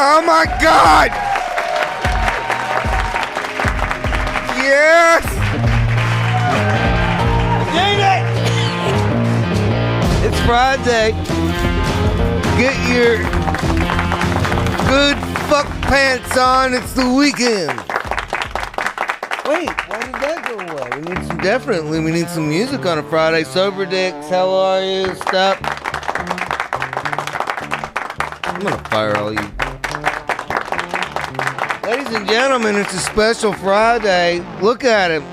Oh my God! Yes! Did it! It's Friday. Get your good fuck pants on. It's the weekend. Wait, why did that go away? We need some music on a Friday. Sober Dicks, how are you? Stop. I'm gonna fire all you. Ladies and gentlemen, it's a special Friday. Look at him.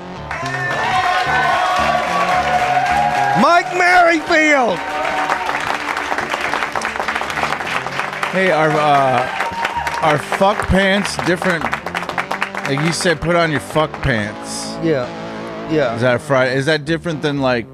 Mike Merryfield. Hey, are fuck pants different? Like you said, put on your fuck pants. Yeah. Is that a Friday? Is that different than like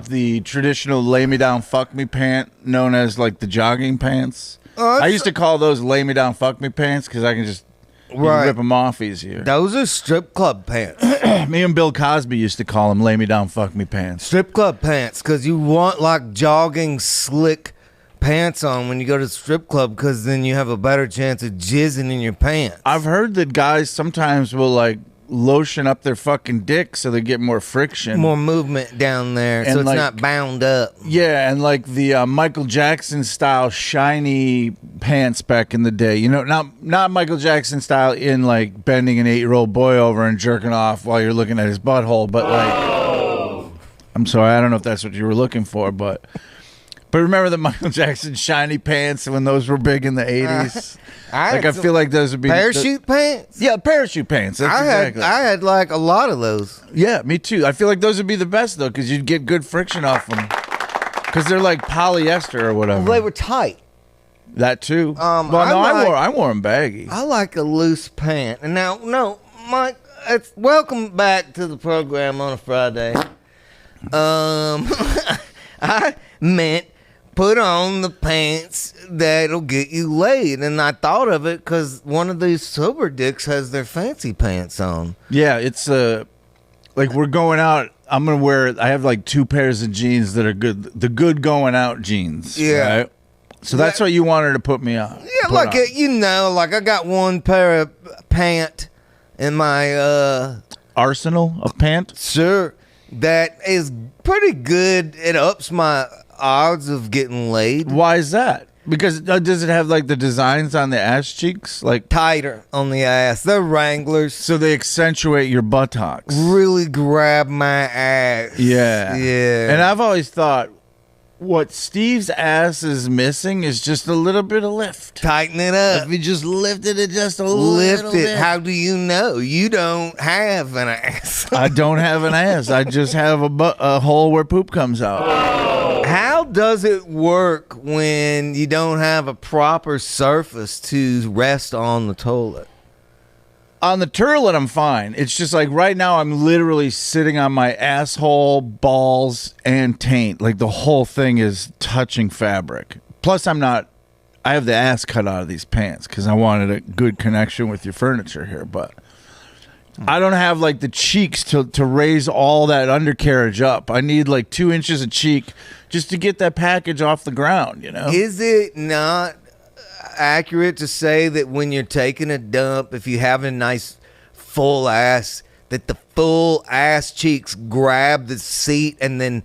the traditional lay me down fuck me pant known as like the jogging pants? I used to call those lay me down fuck me pants because I can just rip them off easier. Those are strip club pants. Me and Bill Cosby used to call them lay me down fuck me pants. Strip club pants, because you want like jogging slick pants on when you go to the strip club, because then you have a better chance of jizzing in your pants. I've heard that guys sometimes will like lotion up their fucking dick so they get more friction, more movement down there, and so it's like, not bound up. Yeah, and like the Michael Jackson style shiny pants back in the day, you know, not Michael Jackson style in like bending an 8-year-old boy over and jerking off while you're looking at his butthole, but like, I'm sorry, I don't know if that's what you were looking for, but remember the Michael Jackson shiny pants when those were big in the 80s? I feel like those would be parachute pants. Yeah, parachute pants. That's exactly. I had like a lot of those. Yeah, me too. I feel like those would be the best though, because you'd get good friction off them, because they're like polyester or whatever. Well, they were tight. That too. I wore them baggy. I like a loose pant. And now, no, Mike, welcome back to the program on a Friday. I meant put on the pants that'll get you laid. And I thought of it because one of these sober dicks has their fancy pants on. Yeah, it's like we're going out. I'm going to I have like 2 pairs of jeans that are good. The good going out jeans. Yeah. Right? So that's what you wanted to put me on. Yeah, like, you know, like I got one pair of pant in my arsenal of pant. Sure. That is pretty good. It ups my odds of getting laid. Why is that? Because does it have like the designs on the ass cheeks, like tighter on the ass? They're Wranglers, so they accentuate your buttocks. Really grab my ass. Yeah. Yeah. And I've always thought what Steve's ass is missing is just a little bit of lift. Tighten it up. If you just lifted it just a little bit. How do you know? You don't have an ass. I don't have an ass. I just have a hole where poop comes out. How does it work when you don't have a proper surface to rest on the toilet? On the toilet, I'm fine. It's just like right now I'm literally sitting on my asshole, balls, and taint. Like the whole thing is touching fabric. Plus, I have the ass cut out of these pants because I wanted a good connection with your furniture here. But I don't have like the cheeks to raise all that undercarriage up. I need like 2 inches of cheek just to get that package off the ground, you know? Is it not accurate to say that when you're taking a dump, if you have a nice full ass, that the full ass cheeks grab the seat and then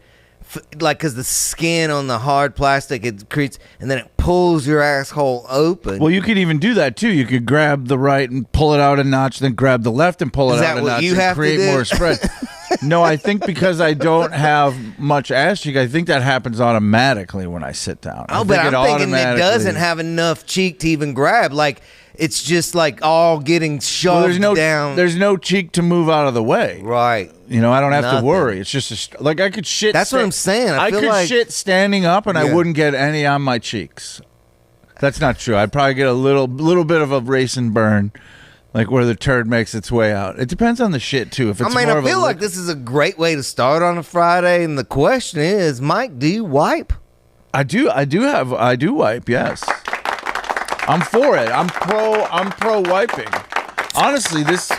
like, because the skin on the hard plastic, it creates, and then it pulls your asshole open? Well, you could even do that too. You could grab the right and pull it out a notch, then grab the left and pull it out a notch and create more spread. No, I think because I don't have much ass cheek, I think that happens automatically when I sit down. Oh, but I'm thinking it doesn't have enough cheek to even grab. Like, it's just like all getting shoved down. There's no cheek to move out of the way. Right. You know, I don't have to worry. It's just like I could shit. That's what I'm saying. I feel could like shit standing up and I wouldn't get any on my cheeks. That's not true. I'd probably get a little bit of a racing burn. Like where the turd makes its way out. It depends on the shit too. If it's I feel like this is a great way to start on a Friday. And the question is, Mike, do you wipe? I do wipe. Yes, I'm for it. I'm pro wiping. Honestly, this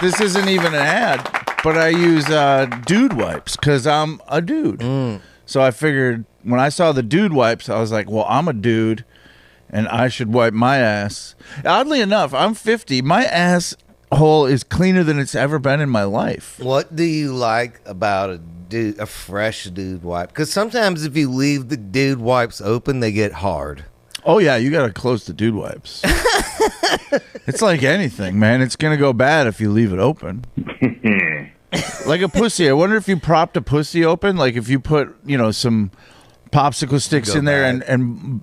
isn't even an ad, but I use dude wipes because I'm a dude. So I figured when I saw the dude wipes, I was like, well, I'm a dude. and I should wipe my ass. Oddly enough, I'm 50. My asshole is cleaner than it's ever been in my life. What do you like about a fresh dude wipe? Because sometimes if you leave the dude wipes open, they get hard. Oh, yeah, you got to close the dude wipes. It's like anything, man. It's going to go bad if you leave it open. Like a pussy. I wonder if you propped a pussy open, like if you put, some popsicle sticks in there and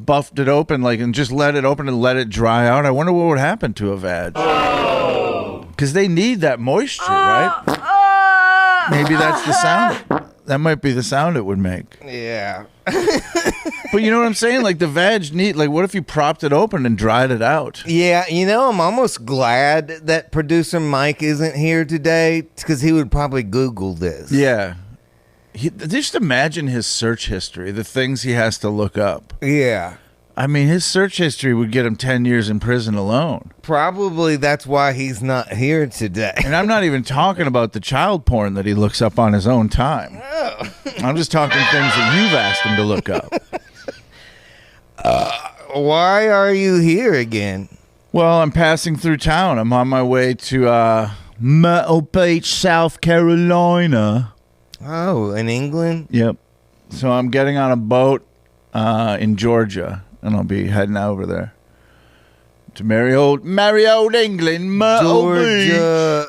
buffed it open, like, and just let it open and let it dry out. I wonder what would happen to a vag. Because they need that moisture, right? Maybe that's the sound. That might be the sound it would make. Yeah. But you know what I'm saying? Like the vag need, like what if you propped it open and dried it out? Yeah, I'm almost glad that producer Mike isn't here today because he would probably Google this. Yeah. Just imagine his search history, the things he has to look up. Yeah. I mean, his search history would get him 10 years in prison alone. Probably that's why he's not here today. And I'm not even talking about the child porn that he looks up on his own time. Oh. I'm just talking things that you've asked him to look up. Why are you here again? Well, I'm passing through town. I'm on my way to Myrtle Beach, South Carolina. Oh, in England? Yep. So I'm getting on a boat in Georgia, and I'll be heading over there to merry old England, Myrtle Beach. Georgia,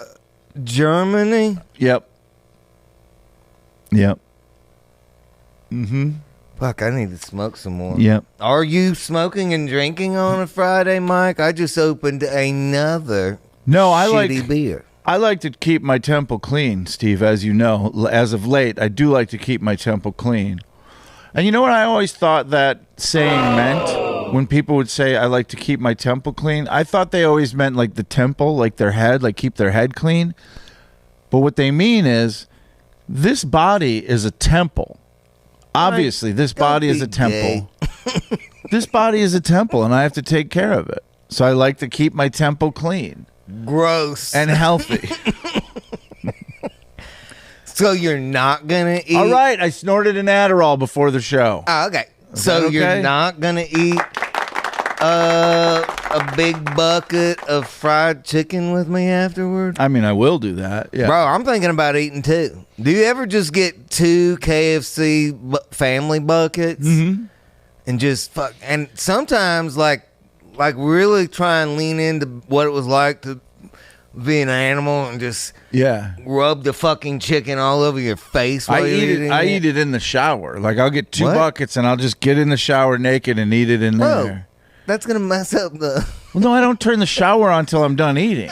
Germany? Yep. Mm-hmm. Fuck, I need to smoke some more. Yep. Are you smoking and drinking on a Friday, Mike? I just opened another shitty beer. I like to keep my temple clean, Steve, as you know. As of late, I do like to keep my temple clean. And you know what I always thought that saying meant? When people would say, I like to keep my temple clean, I thought they always meant like the temple, like their head, like keep their head clean. But what they mean is, this body is a temple. Obviously, this body is a temple. This body is a temple, and I have to take care of it. So I like to keep my temple clean. Gross. And healthy. So you're not going to eat? All right, I snorted an Adderall before the show. Oh, okay. Is so that okay? You're not going to eat a big bucket of fried chicken with me afterward? I mean, I will do that. Yeah. Bro, I'm thinking about eating two. Do you ever just get two KFC family buckets and just fuck? And sometimes, like really try and lean into what it was like to be an animal and just rub the fucking chicken all over your face while you're eating it. I eat it in the shower. Like I'll get two buckets and I'll just get in the shower naked and eat it in there. That's gonna mess up the. Well, no, I don't turn the shower on until I'm done eating.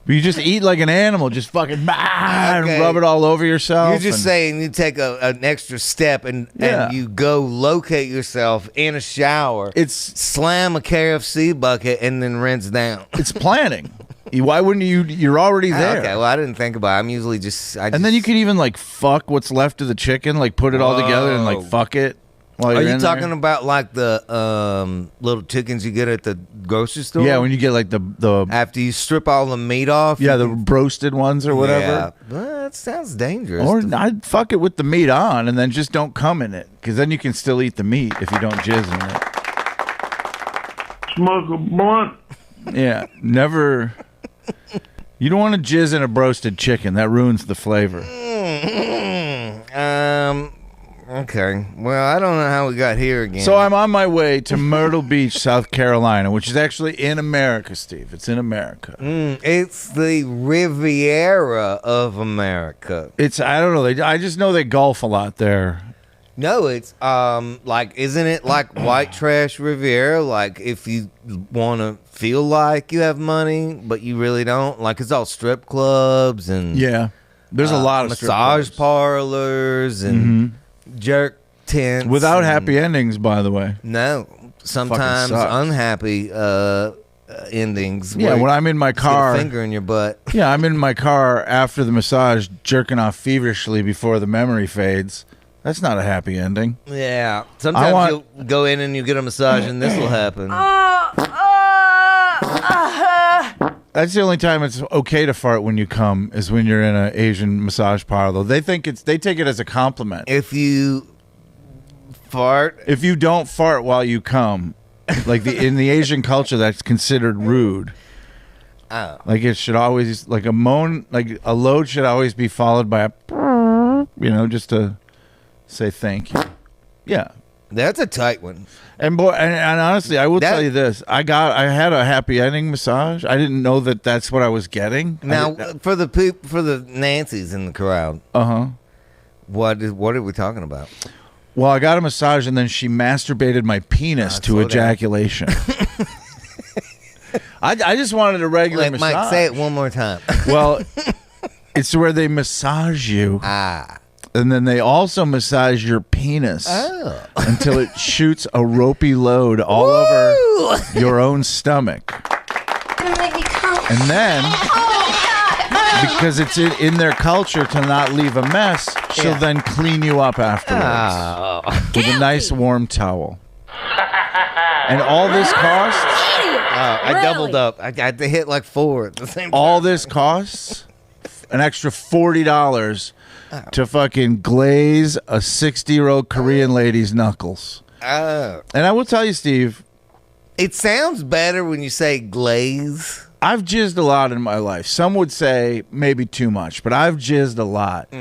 But you just eat like an animal, just fucking and rub it all over yourself. You're just saying you take an extra step and you go locate yourself in a shower. It's slam a KFC bucket and then rinse down. It's planning. Why wouldn't you? You're already there. Okay, well, I didn't think about it. I'm usually and then you could even like fuck what's left of the chicken, like put it all together and like fuck it. Are you talking about like the little chickens you get at the grocery store? Yeah, when you get like the after you strip all the meat off. Yeah, the roasted ones or whatever. Yeah, well, that sounds dangerous. Or I'd fuck it with the meat on and then just don't come in it, because then you can still eat the meat if you don't jizz in it. Smoke a blunt. Yeah, never. You don't want to jizz in a roasted chicken. That ruins the flavor. Okay. Well, I don't know how we got here again. So I'm on my way to Myrtle Beach, South Carolina, which is actually in America, Steve. It's in America. It's the Riviera of America. I don't know. I just know they golf a lot there. No, it's isn't it like white trash Riviera? Like if you want to feel like you have money, but you really don't. Like it's all strip clubs and there's a lot of massage parlors and jerk tents without happy endings, by the way. No, sometimes unhappy endings. Yeah, when I'm in my car, get a finger in your butt. Yeah, I'm in my car after the massage, jerking off feverishly before the memory fades. That's not a happy ending. Yeah. Sometimes you'll go in and you get a massage and this will happen. That's the only time it's okay to fart when you come, is when you're in an Asian massage parlor. They take it as a compliment. If you fart. If you don't fart while you come, like in the Asian culture, that's considered rude. Oh. Like it should always, like a load should always be followed by a, just to say thank you. Yeah. That's a tight one. And boy, and honestly, I will tell you this: I had a happy ending massage. I didn't know that that's what I was getting. Now, for the Nancys in the crowd, what are we talking about? Well, I got a massage, and then she masturbated my penis to ejaculation. I just wanted a regular massage. Mike, say it one more time. Well, it's where they massage you. And then they also massage your penis until it shoots a ropey load all over your own stomach. And then, because it's in their culture to not leave a mess, she'll then clean you up afterwards with a nice warm towel. And all this costs... I doubled up. I got to hit like 4 at the same time. All this costs an extra $40 to fucking glaze a 60-year-old Korean lady's knuckles. And I will tell you, Steve, it sounds better when you say glaze. I've jizzed a lot in my life. Some would say maybe too much, but I've jizzed a lot.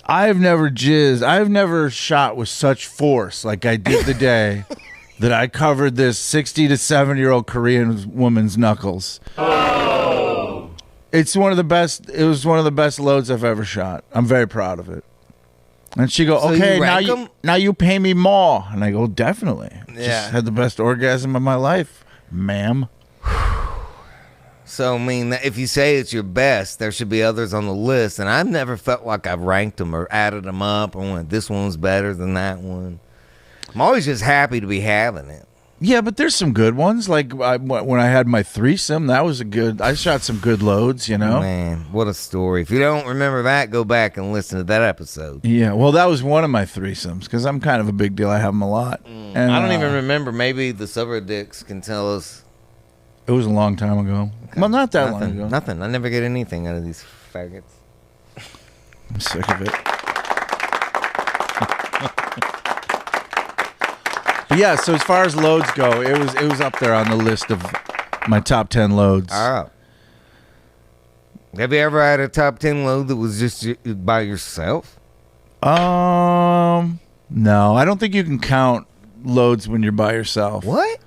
I've never shot with such force like I did the day that I covered this 60 to 70-year-old Korean woman's knuckles. It's one of the best. It was one of the best loads I've ever shot. I'm very proud of it. And she go, okay, now you pay me more. And I go, definitely. Just had the best orgasm of my life, ma'am. So, I mean, if you say it's your best, there should be others on the list. And I've never felt like I've ranked them or added them up or went, this one's better than that one. I'm always just happy to be having it. Yeah, but there's some good ones. Like when I had my threesome, that was I shot some good loads, Man, what a story. If you don't remember that, go back and listen to that episode. Yeah, well, that was one of my threesomes because I'm kind of a big deal. I have them a lot. And I don't even remember. Maybe the Sober Dicks can tell us. It was a long time ago. Okay. Well, not that long ago. Nothing. I never get anything out of these faggots. I'm sick of it. But yeah, so as far as loads go, it was up there on the list of my top 10 loads. Oh. Have you ever had a top 10 load that was just by yourself? No, I don't think you can count loads when you're by yourself. What?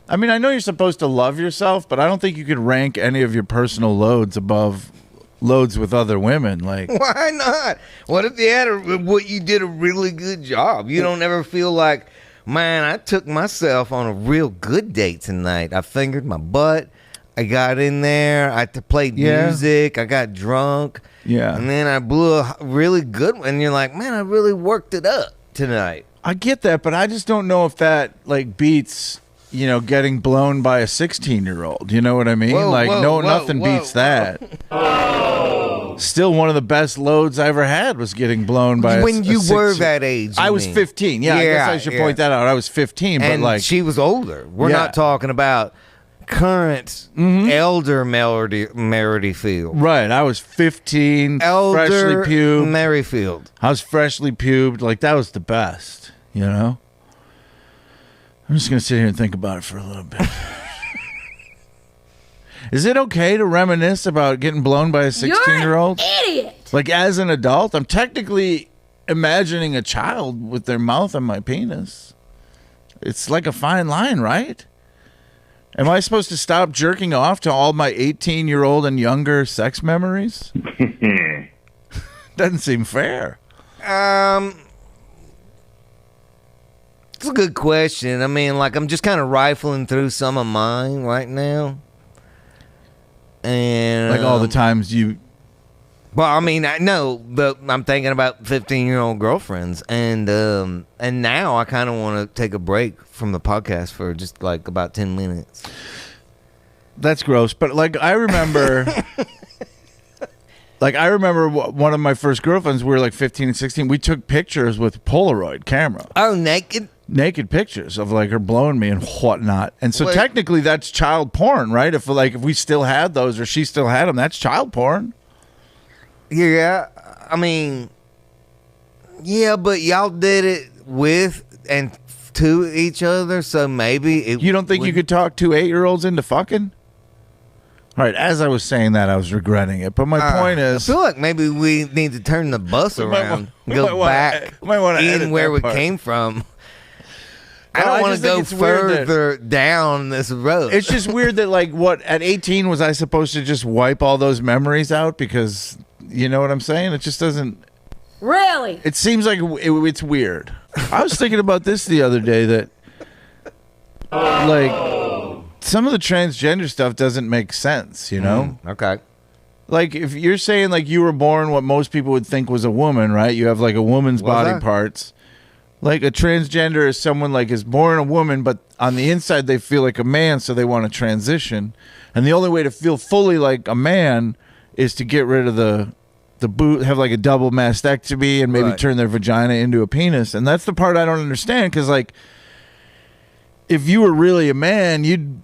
I mean, I know you're supposed to love yourself, but I don't think you could rank any of your personal loads above loads with other women. Like, why not? What if you did a really good job? You don't ever feel like, man, I took myself on a real good date tonight. I fingered my butt. I got in there. I played music. I got drunk. Yeah. And then I blew a really good one. And you're like, man, I really worked it up tonight. I get that, but I just don't know if that like beats, getting blown by a 16-year-old. You know what I mean? Nothing beats that. Still, one of the best loads I ever had was getting blown by when you were that age. I was 15. Yeah, I guess I should point that out. I was 15, and but she was older. We're not talking about current elder Merryfield. Right, I was 15, elder freshly pubed. Merryfield. I was freshly pubed. Like, that was the best, I'm just going to sit here and think about it for a little bit. Is it okay to reminisce about getting blown by a 16-year-old? You're an idiot. Like, as an adult, I'm technically imagining a child with their mouth on my penis. It's like a fine line, right? Am I supposed to stop jerking off to all my 18-year-old and younger sex memories? Doesn't seem fair. It's a good question. I mean, like, I'm just kind of rifling through some of mine right now. And like all the times you... Well, I mean, I know, but I'm thinking about 15-year-old girlfriends. And now I kind of want to take a break from the podcast for just, like, about 10 minutes. That's gross. But, like, I remember... one of my first girlfriends, we were like 15 and 16. We took pictures with Polaroid camera. Oh, naked? Naked pictures of like her blowing me and whatnot. And so technically that's child porn, right? If we still had those or she still had them, that's child porn. Yeah. I mean, yeah, but y'all did it with and to each other, so maybe You don't think you could talk 2 8-year-olds into fucking? All right, as I was saying that, I was regretting it. But my point is, I feel like maybe we need to turn the bus around, go back in where we came from. I don't want to go further down this road. It's just weird that, like, what, at 18 was I supposed to just wipe all those memories out? Because, you know what I'm saying? It just doesn't... Really? It seems like it's weird. I was thinking about this the other day that, like, some of the transgender stuff doesn't make sense, you know? Okay. Like, if you're saying, like, you were born what most people would think was a woman, right? You have, like, a woman's body parts. Like, a transgender is someone, like, is born a woman, but on the inside they feel like a man, so they want to transition. And the only way to feel fully like a man is to get rid of the boot, have, like, a double mastectomy and maybe turn their vagina into a penis. And that's the part I don't understand, because, like, if you were really a man, you'd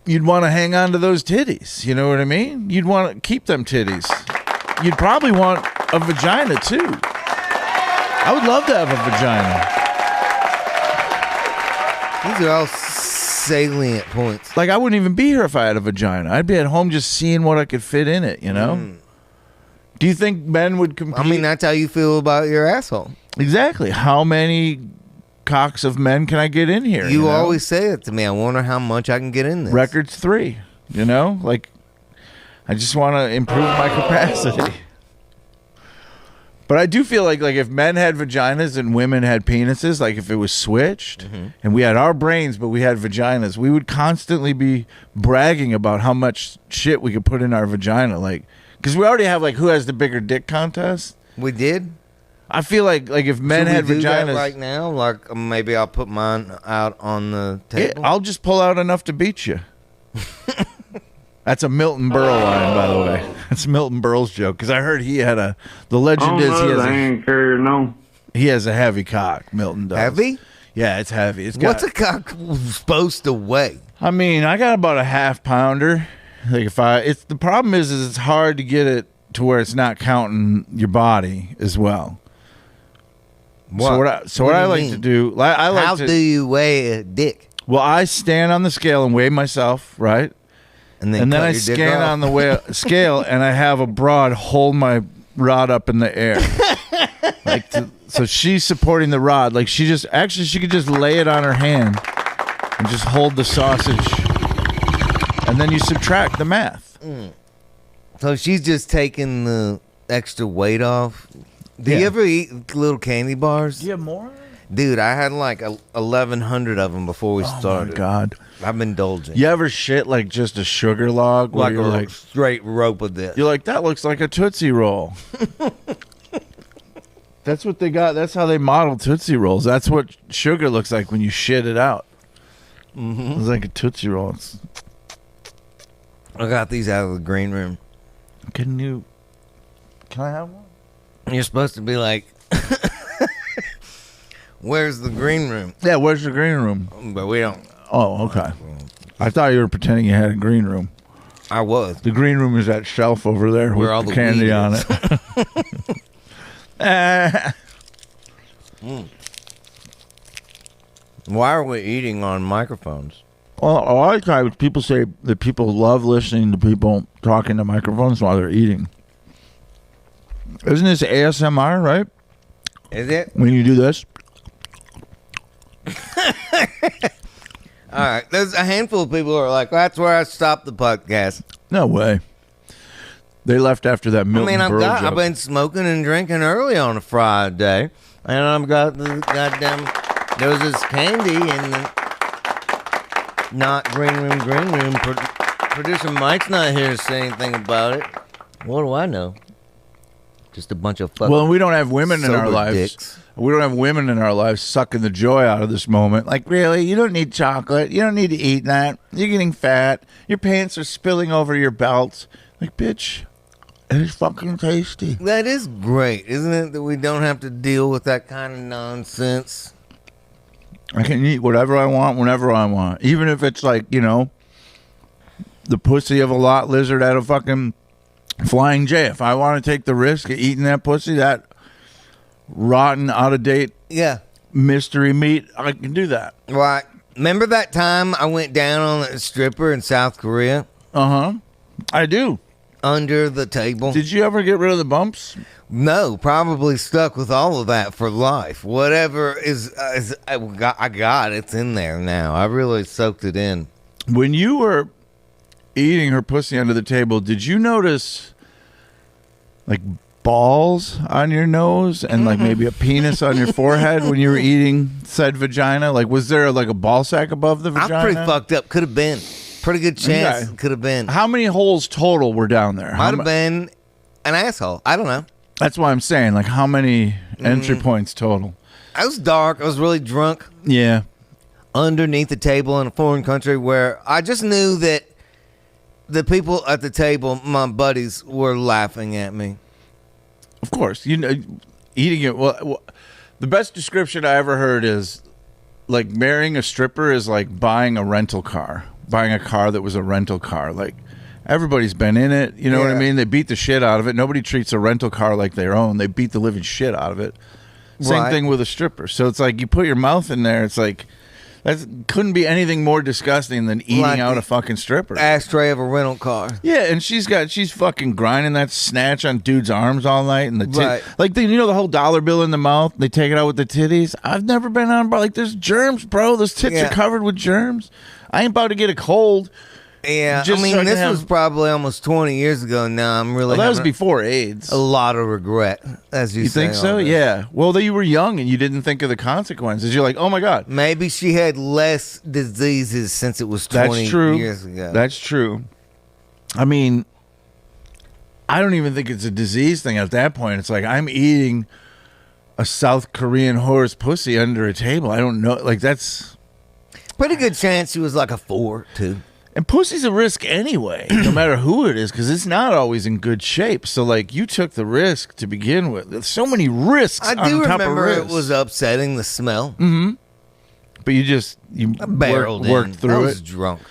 want to hang on to those titties. You know what I mean? You'd want to keep them titties. You'd probably want a vagina, too. I would love to have a vagina. These are all salient points. Like, I wouldn't even be here if I had a vagina. I'd be at home just seeing what I could fit in it, you know? Do you think men would compete? I mean, that's how you feel about your asshole. Exactly. How many cocks of men can I get in here? You know? always say it to me. I wonder how much I can get in this. Record's 3, you know? Like, I just want to improve my capacity. But I do feel like if men had vaginas and women had penises, like if it was switched and we had our brains but we had vaginas, we would constantly be bragging about how much shit we could put in our vagina. Like, because we already have, like, who has the bigger dick contest. We did? I feel like if men had do vaginas that right now, like, maybe I'll put mine out on the table. I'll just pull out enough to beat you. That's a Milton Berle line, by the way. That's Milton Berle's joke, because I heard he had the legend he has a heavy cock. Milton does. Heavy? Yeah, it's heavy. What's a cock supposed to weigh? I mean, I got about a half pounder. Like, the problem is it's hard to get it to where it's not counting your body as well. What? So what I like to do, how do you weigh a dick? Well, I stand on the scale and weigh myself, right? And then I scan on the scale and I have a broad hold my rod up in the air. So she's supporting the rod. Like, she could just lay it on her hand and just hold the sausage. And then you subtract the math. So she's just taking the extra weight off. Do you ever eat little candy bars? Do you have more? Dude, I had like 1,100 of them before we started. Oh, my God. I've been indulging. You ever shit like just a sugar log? Like a straight rope of this. You're like, that looks like a Tootsie Roll. That's what they got. That's how they model Tootsie Rolls. That's what sugar looks like when you shit it out. It's like a Tootsie Roll. I got these out of the green room. Can I have one? You're supposed to be like, where's the green room? Yeah, where's the green room? But we don't. Oh, okay. I thought you were pretending you had a green room. I was. The green room is that shelf over there with all the candy on it. Why are we eating on microphones? Well, a lot of times people say that people love listening to people talking to microphones while they're eating. Isn't this ASMR, right? Is it? When you do this? All right. There's a handful of people who are like, that's where I stopped the podcast. No way. They left after that Milton Berle joke. I've been smoking and drinking early on a Friday, and I've got the goddamn, there was this candy in the not green room. Producer Mike's not here to say anything about it. What do I know? Just a bunch of fucking Well, we don't have women in our lives. Dicks. We don't have women in our lives sucking the joy out of this moment. Like, really? You don't need chocolate. You don't need to eat that. You're getting fat. Your pants are spilling over your belts. Like, bitch, it is fucking tasty. That is great, isn't it? That we don't have to deal with that kind of nonsense. I can eat whatever I want whenever I want. Even if it's like, you know, the pussy of a lot lizard at a fucking Flying J. If I want to take the risk of eating that pussy, that rotten, out of date mystery meat, I can do that. Right. Remember that time I went down on a stripper in South Korea? Uh-huh. I do. Under the table? Did you ever get rid of the bumps? No, probably stuck with all of that for life. Whatever is I got, it's in there now. I really soaked it in. When you were eating her pussy under the table, did you notice like balls on your nose and like maybe a penis on your forehead when you were eating said vagina? Like, was there like a ball sack above the vagina? I'm pretty fucked up. Could have been. Pretty good chance. Okay. Could have been. How many holes total were down there? Might have been an asshole. I don't know. That's why I'm saying, like, how many entry points total? I was dark. I was really drunk. Yeah. Underneath the table in a foreign country where I just knew that the people at the table, my buddies, were laughing at me. Of course. You know, eating it. Well, the best description I ever heard is like marrying a stripper is like buying a rental car. Buying a car that was a rental car. Like, everybody's been in it. You know what I mean? They beat the shit out of it. Nobody treats a rental car like their own. They beat the living shit out of it. Same thing with a stripper. So it's like you put your mouth in there. It's like that couldn't be anything more disgusting than eating like out a fucking stripper. Ashtray of a rental car. Yeah, and she's fucking grinding that snatch on dudes' arms all night, and like you know the whole dollar bill in the mouth. They take it out with the titties. I've never been on, but like there's germs, bro. Those tits are covered with germs. I ain't about to get a cold. Yeah, I mean, this was probably almost 20 years ago now. I'm really that was before AIDS. A lot of regret, as you say. You think so? Yeah. Well, you were young and you didn't think of the consequences. You're like, oh my God. Maybe she had less diseases since it was 20 years ago. That's true. I mean, I don't even think it's a disease thing at that point. It's like, I'm eating a South Korean whore's pussy under a table. I don't know. Like, that's... Pretty good chance she was like a 4, too. And pussy's a risk anyway, no matter who it is, because it's not always in good shape. So, like, you took the risk to begin with. There's so many risks on top of risks. I do remember it was upsetting, the smell. Mm-hmm. But you worked through it. I was drunk.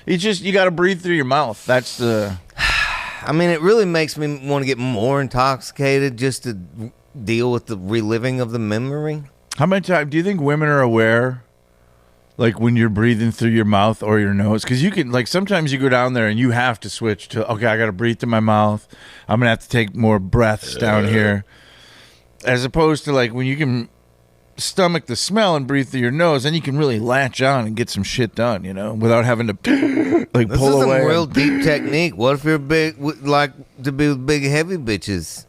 You got to breathe through your mouth. That's the... I mean, it really makes me want to get more intoxicated just to deal with the reliving of the memory. How many times do you think women are aware... Like when you're breathing through your mouth or your nose, because you can, like, sometimes you go down there and you have to switch to, okay, I got to breathe through my mouth. I'm gonna have to take more breaths down here, as opposed to like when you can stomach the smell and breathe through your nose, then you can really latch on and get some shit done, you know, without having to like this pull is away. Some real deep technique. What if you're big, like to be with big heavy bitches?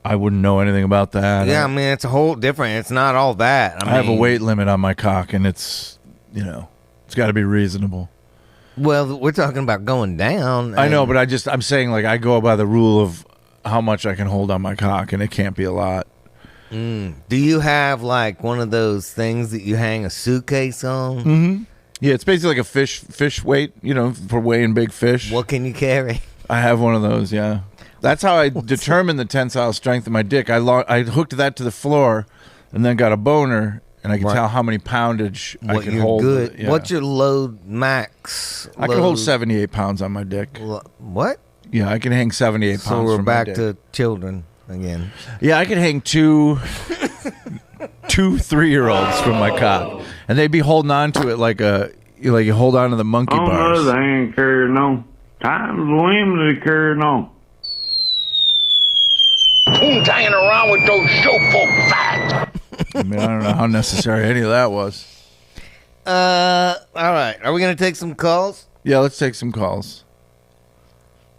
I wouldn't know anything about that. Yeah, I mean, it's a whole different. It's not all that. I have a weight limit on my cock, and it's, you know, it's got to be reasonable. Well, we're talking about going down. I know, but I'm saying, like, I go by the rule of how much I can hold on my cock, and it can't be a lot. Do you have, like, one of those things that you hang a suitcase on? Mm-hmm. Yeah, it's basically like a fish weight, you know, for weighing big fish. What can you carry? I have one of those, yeah. That's how I determined the tensile strength of my dick. I hooked that to the floor and then got a boner, and I could tell how many poundage I could hold. Good. Yeah. What's your load max? I can hold 78 pounds on my dick. What? Yeah, I can hang 78 pounds. So we're back to children again. Yeah, I can hang two 3-year-olds from my cock, and they'd be holding on to it like you hold on to the monkey bars. Oh, they ain't carrying on. Times women to carrying on. Who's hanging around with those showfolk fags? I mean, I don't know how necessary any of that was. All right. Are we going to take some calls? Yeah, let's take some calls.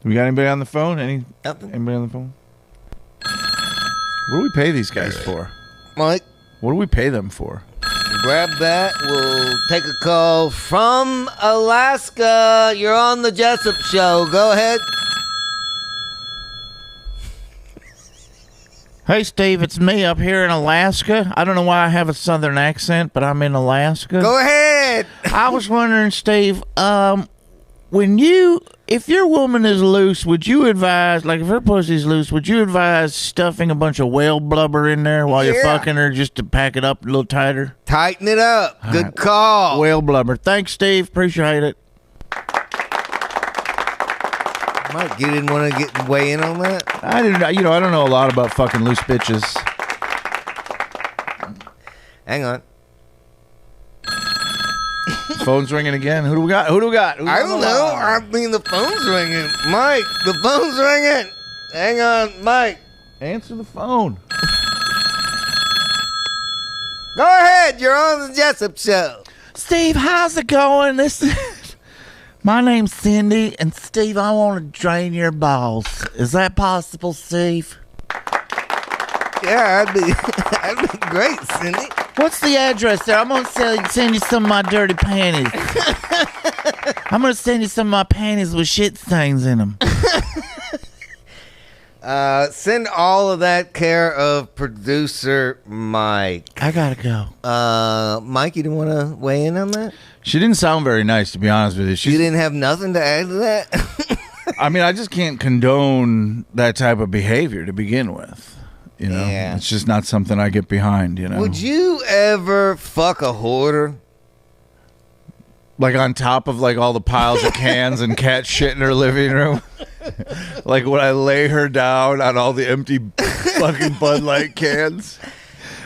Do we got anybody on the phone? Nothing. Anybody on the phone? What do we pay these guys for? Mike? What do we pay them for? Grab that. We'll take a call from Alaska. You're on the Jessup Show. Go ahead. Hey, Steve, it's me up here in Alaska. I don't know why I have a southern accent, but I'm in Alaska. Go ahead. I was wondering, Steve, if your woman is loose, would you advise, like if her pussy's loose, would you advise stuffing a bunch of whale blubber in there while you're fucking her just to pack it up a little tighter? Tighten it up. Good call. Whale blubber. Thanks, Steve. Appreciate it. Mike, you didn't want to weigh in on that? I don't know a lot about fucking loose bitches. Hang on. Phone's ringing again. Who do we got? Who's I on don't the know. line? I mean, the phone's ringing. Mike, the phone's ringing. Hang on, Mike. Answer the phone. Go ahead. You're on the Jessup Show. Steve, how's it going? My name's Cindy, and Steve, I want to drain your balls. Is that possible, Steve? Yeah, that'd be great, Cindy. What's the address there? I'm going to send you some of my dirty panties. I'm going to send you some of my panties with shit stains in them. Send all of that care of producer Mike. I got to go. Mike, you didn't want to weigh in on that? She didn't sound very nice, to be honest with you. You didn't have nothing to add to that? I mean, I just can't condone that type of behavior to begin with. You know, Yeah. It's just not something I get behind, you know. Would you ever fuck a hoarder? Like on top of like all the piles of cans and cat shit in her living room? Like when I lay her down on all the empty fucking Bud Light cans?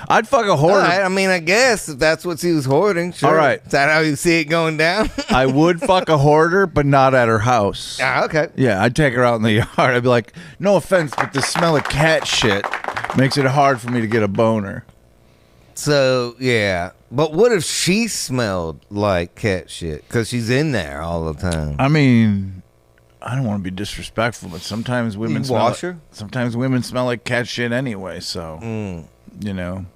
I'd fuck a hoarder. All right, I mean, I guess if that's what he was hoarding, sure. All right. Is that how you see it going down? I would fuck a hoarder, but not at her house. Okay. Yeah, I'd take her out in the yard. I'd be like, no offense, but the smell of cat shit makes it hard for me to get a boner. So, yeah. But what if she smelled like cat shit? Because she's in there all the time. I mean, I don't want to be disrespectful, but sometimes women You smell wash her? Sometimes women smell like cat shit anyway, so, you know.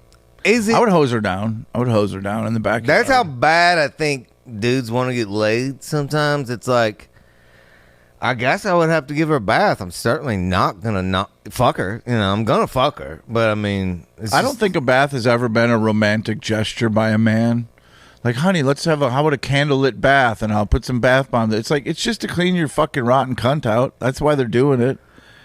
Is it? I would hose her down. I would hose her down in the backyard. That's how bad I think dudes want to get laid sometimes. It's like, I guess I would have to give her a bath. I'm certainly not going to not fuck her. You know, I'm going to fuck her. But, I mean... I don't think a bath has ever been a romantic gesture by a man. Like, honey, let's have how about a candlelit bath, and I'll put some bath bombs. It's like, it's just to clean your fucking rotten cunt out. That's why they're doing it.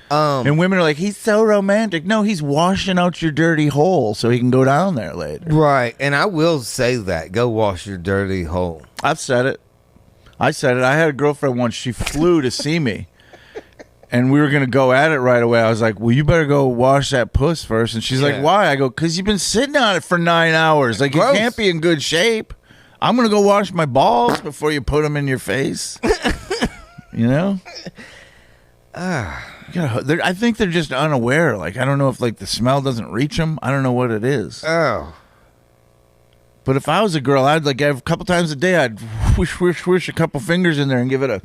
And women are like, he's so romantic. No, he's washing out your dirty hole so he can go down there later. Right. And I will say that. Go wash your dirty hole. I've said it. I said it. I had a girlfriend once. She flew to see me. And we were going to go at it right away. I was like, well, you better go wash that puss first. And she's like, why? I go, because you've been sitting on it for 9 hours. Like, Gross. you can't be in good shape. I'm going to go wash my balls before you put them in your face. You know? I think they're just unaware. Like, I don't know if, like, the smell doesn't reach them. I don't know what it is. Oh. But if I was a girl, I'd, like, a couple times a day, I'd whoosh a couple fingers in there and give it a...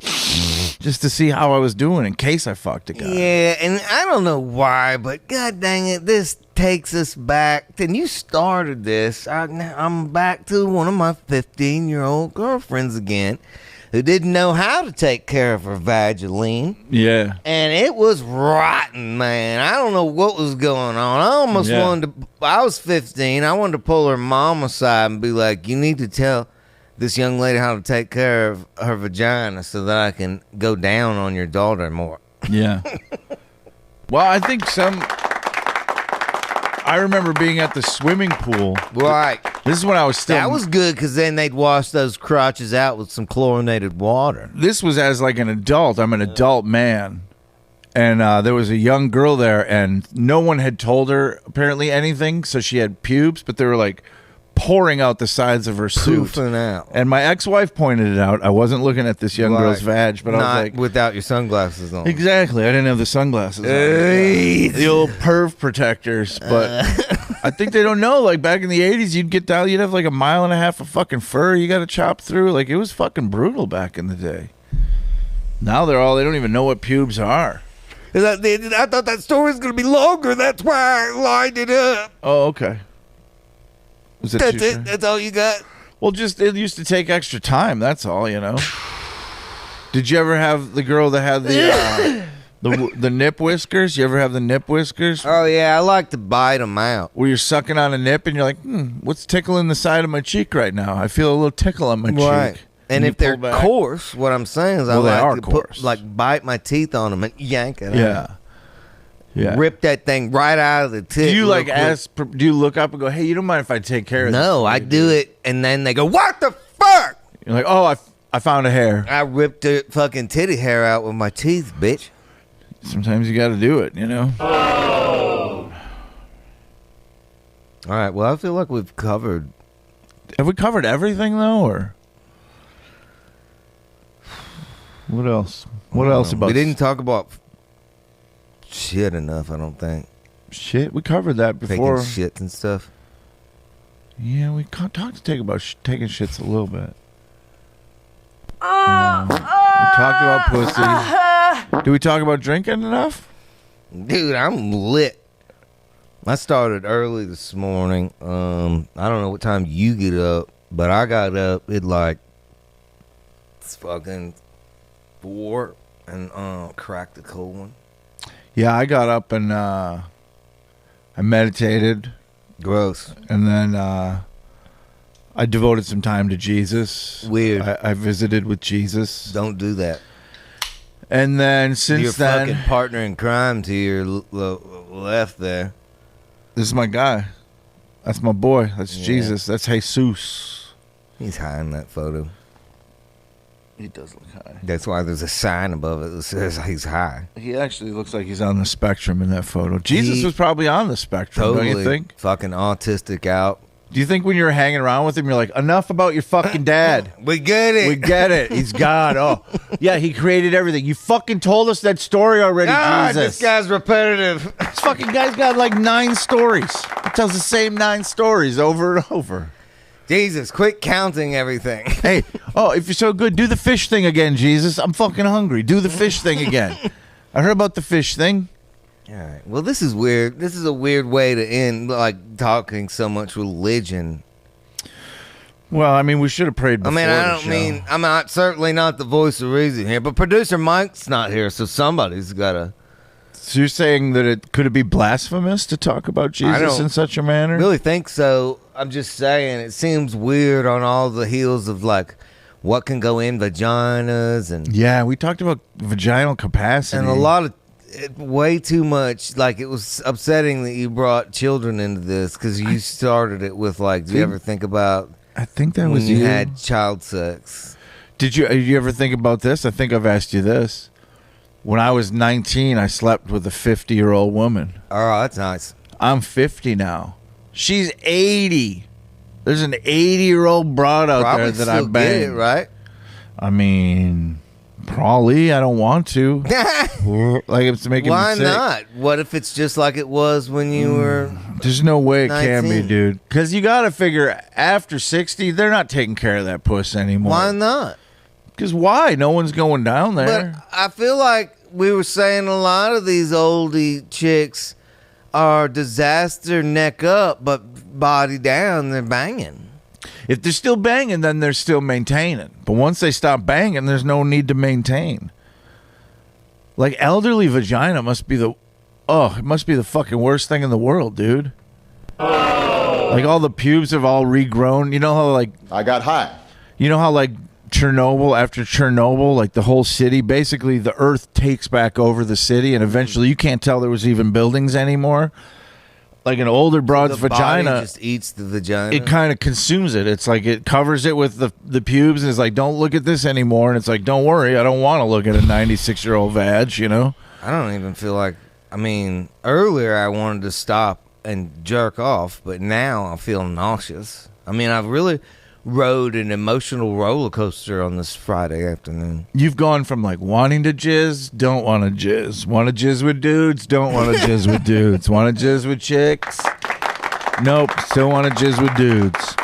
just to see how I was doing in case I fucked a guy. Yeah, and I don't know why, but god dang it, this takes us back. And you started this. I'm back to one of my 15-year-old girlfriends again, who didn't know how to take care of her Vaseline. Yeah. And it was rotten, man. I don't know what was going on. I almost wanted to... I was 15. I wanted to pull her mom aside and be like, you need to tell this young lady how to take care of her vagina so that I can go down on your daughter more. Yeah. Well, I think I remember being at the swimming pool. Right. This is when I was still... That was good because then they'd wash those crotches out with some chlorinated water. This was as like an adult. I'm an adult man. And there was a young girl there, and no one had told her apparently anything, so she had pubes, but they were like pouring out the sides of her suit. Poofing out. And my ex-wife pointed it out. I wasn't looking at this young girl's vag, but I was like... without your sunglasses on. Exactly. I didn't have the sunglasses on. The old perv protectors. But I think they don't know. Like, back in the 80s, you'd get down, you'd have like 1.5 miles of fucking fur you got to chop through. Like, it was fucking brutal back in the day. Now they don't even know what pubes are. I thought that story was going to be longer. That's why I lined it up. Oh, okay. Was That's it. That's all you got? Well, just it used to take extra time. That's all, you know. Did you ever have the girl that had the nip whiskers? You ever have the nip whiskers? Oh, yeah. I like to bite them out. Where you're sucking on a nip and you're like, what's tickling the side of my cheek right now? I feel a little tickle on my cheek. And if they're coarse, what I'm saying is I like to bite my teeth on them and yank it out. Yeah. Rip that thing right out of the tip. Do you like do you look up and go, hey, you don't mind if I take care of this? No, I do it, and then they go, what the fuck? You're like, oh, I found a hair. I ripped the fucking titty hair out with my teeth, bitch. Sometimes you got to do it, you know? All right. Well, I feel like we've covered. Have we covered everything though, or what else? What else about? We didn't talk about shit enough. I don't think. Shit, we covered that before. Taking shits and stuff. Yeah, we talked about taking shits a little bit. We talked about pussy. Did we talk about drinking enough? Dude, I'm lit. I started early this morning. I don't know what time you get up, but I got up at like it's fucking 4 and cracked the cold one. Yeah, I got up and I meditated. Gross. And then I devoted some time to Jesus. Weird. I visited with Jesus. Don't do that. And then since your then, fucking partner in crime to your left there. This is my guy. That's my boy. That's Jesus. That's Jesus. He's high in that photo. He does look high. That's why there's a sign above it that says he's high. He actually looks like he's on the spectrum in that photo. Jesus was probably on the spectrum, don't you think? Fucking autistic out. Do you think when you were hanging around with him, you're like, enough about your fucking dad? We get it. We get it. He's God. Oh, yeah, he created everything. You fucking told us that story already, Jesus. This guy's repetitive. This fucking guy's got like 9 stories. He tells the same 9 stories over and over. Jesus, quit counting everything. Hey, if you're so good, do the fish thing again, Jesus. I'm fucking hungry. Do the fish thing again. I heard about the fish thing. All right. Well, this is weird. This is a weird way to end, like, talking so much religion. Well, I mean, we should have prayed before I'm not certainly not the voice of reason here, but producer Mike's not here, so somebody's got to. So you're saying that could it be blasphemous to talk about Jesus in such a manner? Really think so. I'm just saying it seems weird on all the heels of like what can go in vaginas and yeah, we talked about vaginal capacity and a lot of way too much. Like it was upsetting that you brought children into this because you started it with like, do you ever think about? I think that when was you had child sex. Did you ever think about this? I think I've asked you this. When I was 19, I slept with a 50-year-old woman. Oh, that's nice. I'm 50 now. She's 80. There's an 80-year-old broad out there that I banged. Get it, right? I mean, probably. I don't want to. Like it's making me sick. Why not? What if it's just like it was when you were? There's no way it 19. can be, dude. Because you got to figure after 60, they're not taking care of that puss anymore. Why not? Because why? No one's going down there. But I feel like we were saying a lot of these oldie chicks are disaster neck up, but body down, they're banging. If they're still banging, then they're still maintaining. But once they stop banging, there's no need to maintain. Like elderly vagina must be the fucking worst thing in the world, dude. Like all the pubes have all regrown. You know how like I got high. You know how like Chernobyl, after Chernobyl, like the whole city, basically the earth takes back over the city and eventually you can't tell there was even buildings anymore. Like an older broad's vagina body just eats the vagina. It kind of consumes it. It's like it covers it with the pubes and it's like, don't look at this anymore. And it's like, don't worry, I don't want to look at a 96-year-old vag, you know? I don't even feel like, I mean, earlier I wanted to stop and jerk off, but now I feel nauseous. I mean, I've really rode an emotional roller coaster on this Friday afternoon. You've gone from like wanting to jizz, don't want to jizz. Want to jizz with dudes, don't want to jizz with dudes. Want to jizz with chicks? Nope, still want to jizz with dudes.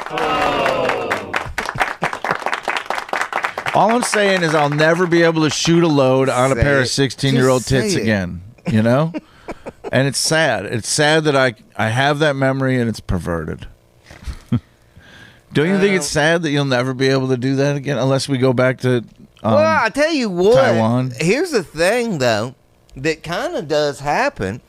All I'm saying is I'll never be able to shoot a load on a pair of 16-year-old tits again, you know? And it's sad. It's sad that I have that memory and it's perverted. Don't you think it's sad that you'll never be able to do that again unless we go back to well, I tell you what, Taiwan? Here's the thing, though, that kind of does happen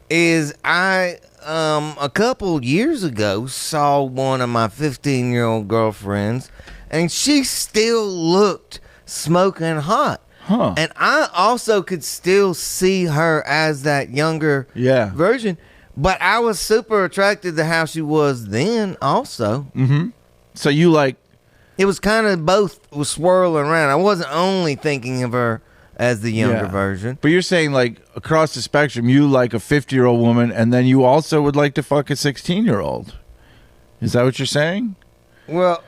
is I, a couple years ago, saw one of my 15-year-old girlfriends, and she still looked smoking hot. Huh. And I also could still see her as that younger version, but I was super attracted to how she was then also. Mm-hmm. So you like... It was kind of both was swirling around. I wasn't only thinking of her as the younger version. But you're saying like across the spectrum, you like a 50-year-old woman and then you also would like to fuck a 16-year-old. Is that what you're saying? Well,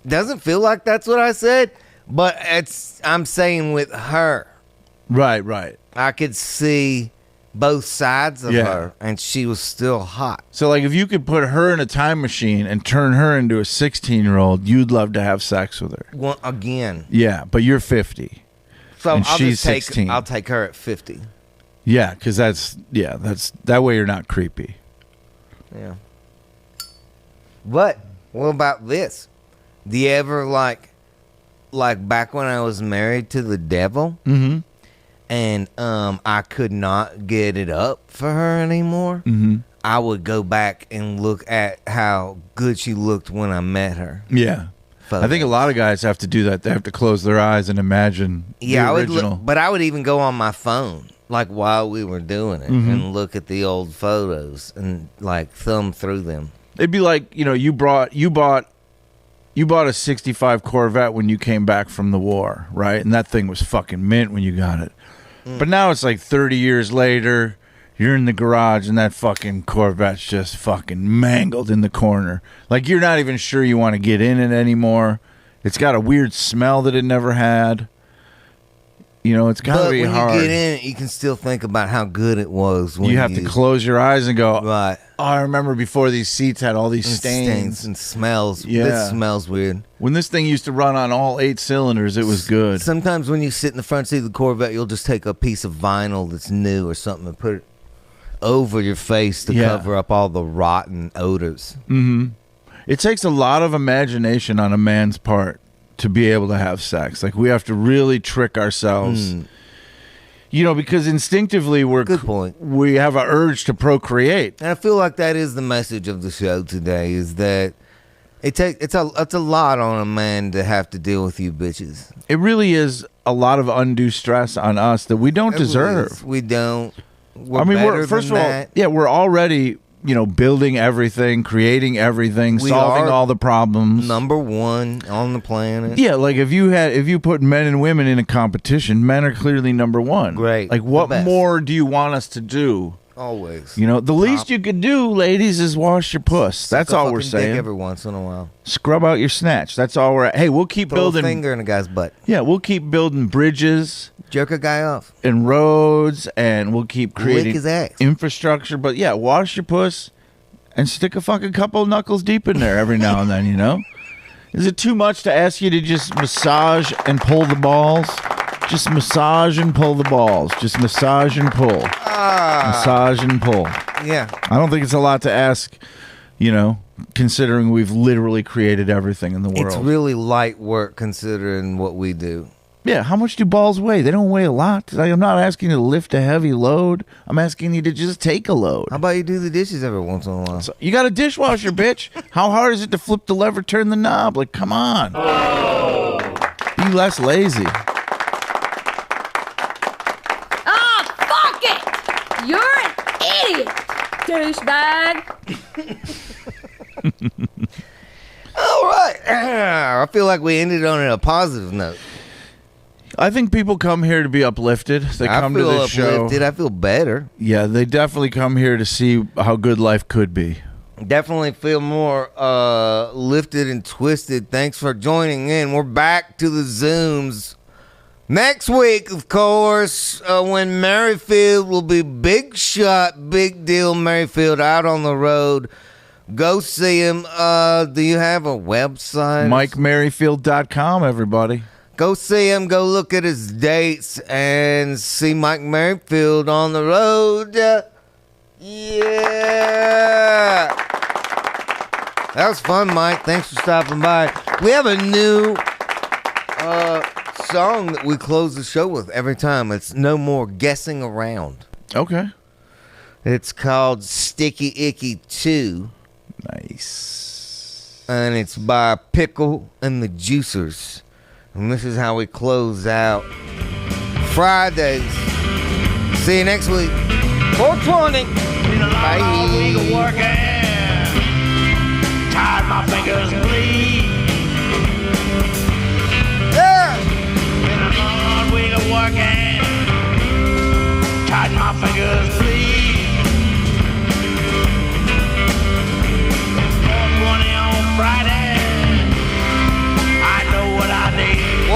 doesn't feel like that's what I said, but I'm saying with her. Right. I could see both sides of Yeah. her, and she was still hot. So, like, if you could put her in a time machine and turn her into a 16-year-old, you'd love to have sex with her. Well, again. Yeah, but you're 50. So And I'll she's just take 16. I'll take her at 50. Yeah, because that's that way you're not creepy. Yeah. But what about this? Do you ever like back when I was married to the devil? Mm-hmm. And I could not get it up for her anymore. Mm-hmm. I would go back and look at how good she looked when I met her. Yeah. I think a lot of guys have to do that. They have to close their eyes and imagine the I original. would but I would even go on my phone like while we were doing it and look at the old photos and like thumb through them. It'd be like, you bought a 65 Corvette when you came back from the war, right? And that thing was fucking mint when you got it. But now it's like 30 years later, you're in the garage and that fucking Corvette's just fucking mangled in the corner. Like, you're not even sure you want to get in it anymore. It's got a weird smell that it never had. It's got to be when hard. you get in it, you can still think about how good it was. When You have to close your eyes and go, right. oh, I remember before these seats had all these And stains. and smells. Yeah. This smells weird. When this thing used to run on all 8 cylinders, it was good. Sometimes when you sit in the front seat of the Corvette, you'll just take a piece of vinyl that's new or something and put it over your face to cover up all the rotten odors. Mm-hmm. It takes a lot of imagination on a man's part to be able to have sex. Like, we have to really trick ourselves. Because instinctively Good point. we have an urge to procreate. And I feel like that is the message of the show today, is that it's a lot on a man to have to deal with you bitches. It really is a lot of undue stress on us that we don't deserve. We don't. We're first of all, we're already, building everything, creating everything, We solving are all the problems. number one on the planet. Yeah, like if you put men and women in a competition, men are clearly number one. Great. Like, The what best. more do you want us to do? Always. The least you could do, ladies, is wash your puss. That's Suck a all we're fucking dick saying. every once in a while. Scrub out your snatch. That's all we're at. Hey, we'll keep Throw a building. finger in a guy's butt. Yeah, we'll keep building bridges Jerk a guy off. and roads, and we'll keep creating his ass. infrastructure. But yeah, wash your puss and stick a fucking couple of knuckles deep in there every now and then. Is it too much to ask you to just massage and pull the balls? Just massage and pull the balls. Just massage and pull. Massage and pull. Yeah. I don't think it's a lot to ask, considering we've literally created everything in the world. It's really light work considering what we do. Yeah, how much do balls weigh? They don't weigh a lot. I'm not asking you to lift a heavy load. I'm asking you to just take a load. How about you do the dishes every once in a while? So, you got a dishwasher, bitch. How hard is it to flip the lever, turn the knob? Like, come on. Be less lazy. Fuck it! You're an idiot, douchebag. All right. I feel like we ended on a positive note. I think people come here to be uplifted. They I come to feel this show. uplifted. I feel better. Yeah, they definitely come here to see how good life could be. Definitely feel more lifted and twisted. Thanks for joining in. We're back to the Zooms next week, of course, when Merryfield will be big shot, big deal Merryfield out on the road. Go see him. Do you have a website? MikeMerryfield.com, everybody. Go see him. Go look at his dates and see Mike Merryfield on the road. Yeah. That was fun, Mike. Thanks for stopping by. We have a new song that we close the show with every time. It's No More Guessing Around. Okay. It's called Sticky Icky 2. Nice. And it's by Pickle and the Juicers. And this is how we close out Fridays. See you next week. 420. Bye. Tired my fingers bleed. Yeah. Been a long week of working. Tired my fingers bleed.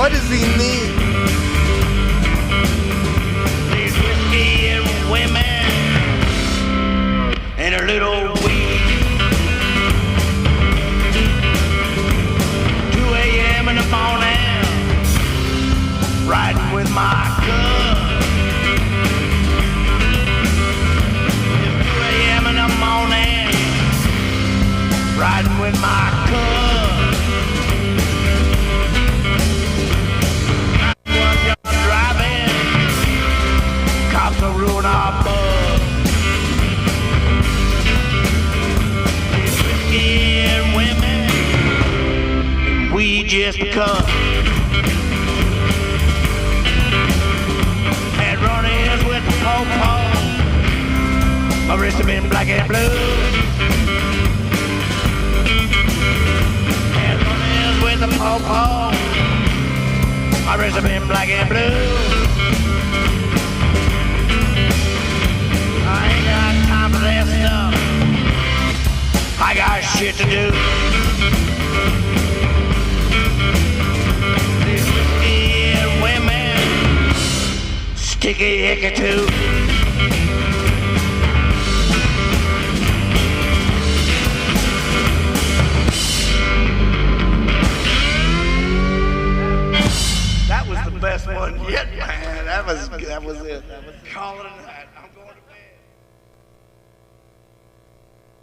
What does he need? There's whiskey and women and a little weed. 2 a.m. in the morning, riding with my cub. It's 2 a.m. in the morning, riding with my cub. Driving, cops will ruin our bug. There's whiskey and women, and we just cut. Had run-ins with the po-po, my wrist have been black and blue. Had run-ins with the po-po, my wrist have been black and blue. I ain't got time for that stuff. I got shit to do. These whiskey and women, sticky icky too. That was the best one yet, man. That was it. Calling it a night. I'm going